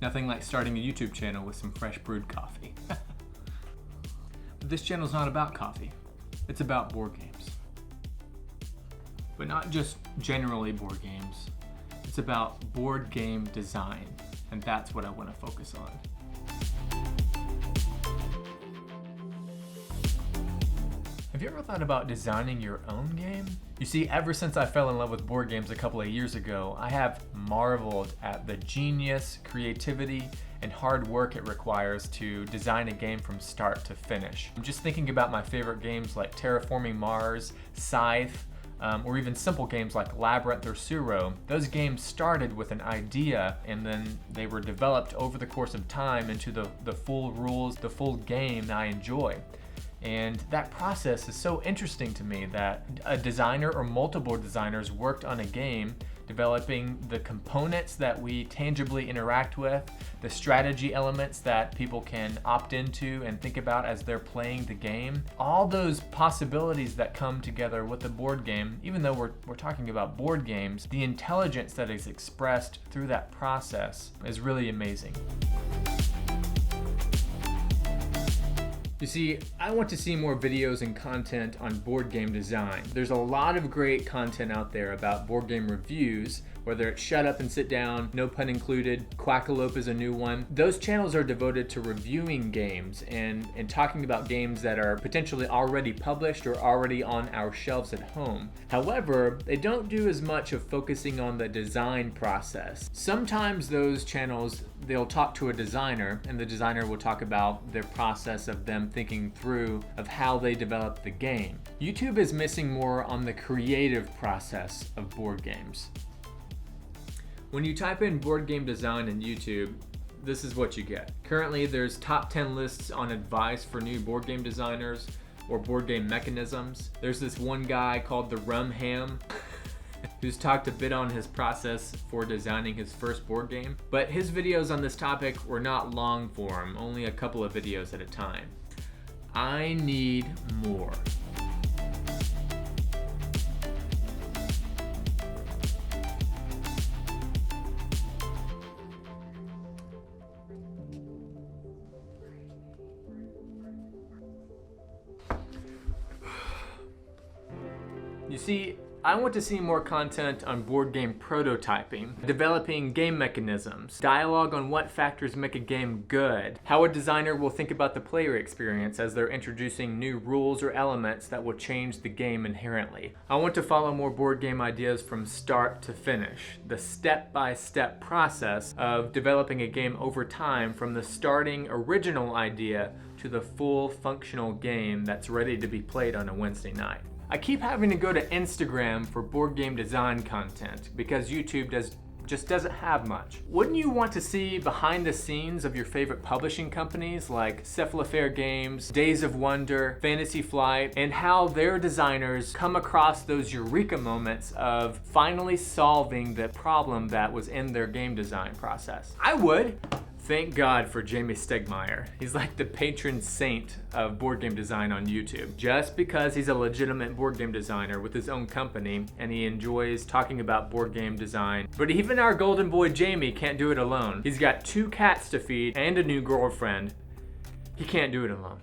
Nothing like starting a YouTube channel with some fresh brewed coffee. But this channel's not about coffee. It's about board games. But not just generally board games. It's about board game design, and that's what I want to focus on. Have you ever thought about designing your own game? You see, ever since I fell in love with board games a couple of years ago, I have marveled at the genius, creativity, and hard work it requires to design a game from start to finish. I'm just thinking about my favorite games like Terraforming Mars, Scythe, or even simple games like Labyrinth or Suro. Those games started with an idea and then they were developed over the course of time into the full rules, the full game that I enjoy. And that process is so interesting to me that a designer or multiple designers worked on a game, developing the components that we tangibly interact with, the strategy elements that people can opt into and think about as they're playing the game. All those possibilities that come together with the board game, even though we're talking about board games, the intelligence that is expressed through that process is really amazing. You see, I want to see more videos and content on board game design. There's a lot of great content out there about board game reviews, whether it's Shut Up and Sit Down, no pun included, Quackalope is a new one. Those channels are devoted to reviewing games and talking about games that are potentially already published or already on our shelves at home. However, they don't do as much of focusing on the design process. Sometimes those channels, they'll talk to a designer and the designer will talk about their process of them thinking through of how they develop the game. YouTube is missing more on the creative process of board games. When you type in board game design in YouTube, this is what you get. Currently, there's top 10 lists on advice for new board game designers or board game mechanisms. There's this one guy called the Rum Ham who's talked a bit on his process for designing his first board game, but his videos on this topic were not long form, only a couple of videos at a time. I need more. You see, I want to see more content on board game prototyping, developing game mechanisms, dialogue on what factors make a game good, how a designer will think about the player experience as they're introducing new rules or elements that will change the game inherently. I want to follow more board game ideas from start to finish, the step-by-step process of developing a game over time from the starting original idea to the full functional game that's ready to be played on a Wednesday night. I keep having to go to Instagram for board game design content because YouTube just doesn't have much. Wouldn't you want to see behind the scenes of your favorite publishing companies like Cephalofair Games, Days of Wonder, Fantasy Flight, and how their designers come across those eureka moments of finally solving the problem that was in their game design process? I would. Thank God for Jamie Stegmaier. He's like the patron saint of board game design on YouTube. Just because he's a legitimate board game designer with his own company and he enjoys talking about board game design. But even our golden boy Jamie can't do it alone. He's got 2 cats to feed and a new girlfriend. He can't do it alone.